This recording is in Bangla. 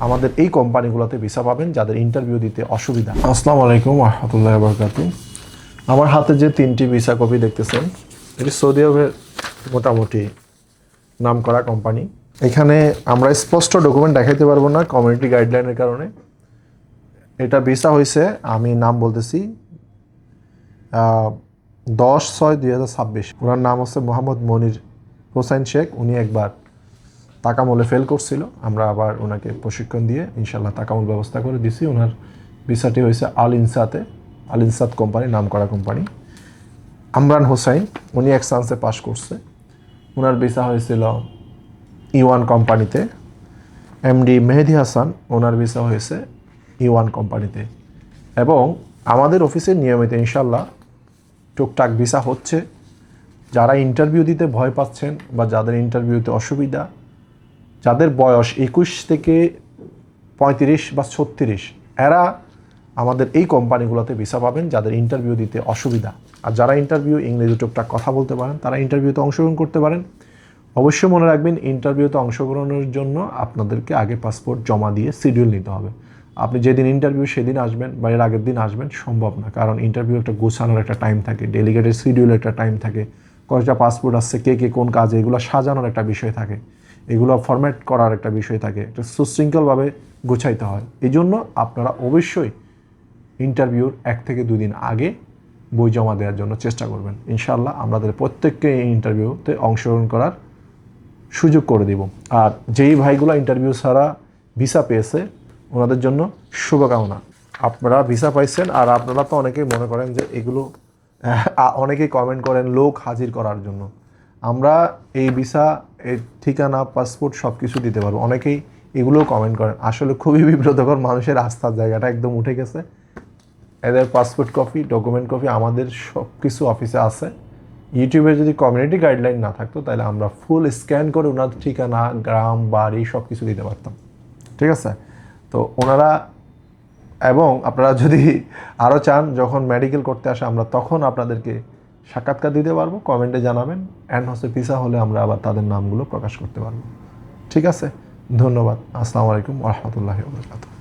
আমাদের এই কোম্পানিগুলোতে ভিসা পাবেন যাদের ইন্টারভিউ দিতে অসুবিধা। আসসালামু আলাইকুম ওয়া রাহমাতুল্লাহি ওয়া বারাকাতুহু। আমার হাতে যে 3টি ভিসা কপি দেখতেছেন, এটি সৌদি আরবের মোটামুটি নামকরা কোম্পানি। এখানে আমরা স্পষ্ট ডকুমেন্ট দেখাইতে পারবো না কমিউনিটি গাইডলাইনের কারণে। এটা ভিসা হয়েছে, আমি নাম বলতেছি 10/6/2026। ওনার নাম হচ্ছে মোহাম্মদ মনির হোসাইন শেখ। উনি একবার তাকামুলে ফেল করছিল, আমরা আবার ওনাকে প্রশিক্ষণ দিয়ে ইনশাল্লাহ তাকামুল ব্যবস্থা করে দিছি। ওনার ভিসাটি হয়েছে আল ইনসাত কোম্পানি, নামকরা কোম্পানি। আমরান হোসাইন, উনি এক চান্সে পাশ করছে। ওনার ভিসা হয়েছিল E1 কোম্পানিতে। এমডি মেহেদি হাসান, ওনার ভিসা হয়েছে E1 কোম্পানিতে। এবং আমাদের অফিসে নিয়মিত ইনশাল্লাহ টুকটাক ভিসা হচ্ছে। যারা ইন্টারভিউ দিতে ভয় পাচ্ছেন বা যাদের ইন্টারভিউতে অসুবিধা, যাদের বয়স 21 থেকে 35 বা 36, এরা আমাদের এই কোম্পানিগুলোতে ভিসা পাবেন যাদের ইন্টারভিউ দিতে অসুবিধা। আর যারা ইন্টারভিউ ইংরেজি টুকটাক কথা বলতে পারেন তারা ইন্টারভিউতে অংশগ্রহণ করতে পারেন। অবশ্যই মনে রাখবেন, ইন্টারভিউতে অংশগ্রহণের জন্য আপনাদেরকে আগে পাসপোর্ট জমা দিয়ে শিডিউল নিতে হবে। আপনি যেদিন ইন্টারভিউ সেদিন আসবেন বা এর আগের দিন আসবেন সম্ভব না, কারণ ইন্টারভিউ একটা গোছানোর একটা টাইম থাকে, ডেলিগেটের শিডিউলের একটা টাইম থাকে, কয়টা পাসপোর্ট আসছে, কে কোন কাজে, এগুলো সাজানোর একটা বিষয় থাকে, এগুলো ফরম্যাট করার একটা বিষয় থাকে, একটা সুশৃঙ্খলভাবে গোছাইতে হয়। এই জন্য আপনারা অবশ্যই ইন্টারভিউর 1 থেকে 2 দিন আগে বই জমা দেওয়ার জন্য চেষ্টা করবেন। ইনশাআল্লাহ আমাদের প্রত্যেককে এই ইন্টারভিউতে অংশগ্রহণ করার সুযোগ করে দিব। আর যেই ভাইগুলো ইন্টারভিউ ছাড়া ভিসা পেয়েছে ওনাদের জন্য শুভকামনা। আপনারা ভিসা পাইছেন, আর আপনারা তো অনেকেই মনে করেন যে এগুলো অনেকেই কমেন্ট করেন লোক হাজির করার জন্য। আমরা এই ভিসা, এই ঠিকানা, পাসপোর্ট সব কিছু দিতে পারবো। অনেকেই এগুলোও কমেন্ট করেন, আসলে খুবই বিব্রতকর। মানুষের আস্থার জায়গাটা একদম উঠে গেছে। এদের পাসপোর্ট কপি, ডকুমেন্ট কপি আমাদের সব কিছু অফিসে আছে। ইউটিউবে যদি কমিউনিটি গাইডলাইন না থাকতো তাহলে আমরা ফুল স্ক্যান করে ওনার ঠিকানা, গ্রাম, বাড়ি সব কিছু দিতে পারতাম। ঠিক আছে? তো ওনারা, এবং আপনারা যদি আরও চান যখন মেডিকেল করতে আসে আমরা তখন আপনাদেরকে সাক্ষাৎকার দিতে পারবো। কমেন্টে জানাবেন, অ্যান্ড হচ্ছে ভিসা হলে আমরা আবার তাদের নামগুলো প্রকাশ করতে পারবো। ঠিক আছে? ধন্যবাদ। আসসালামু আলাইকুম ওয়া রাহমাতুল্লাহি ওয়া বারাকাতুহু।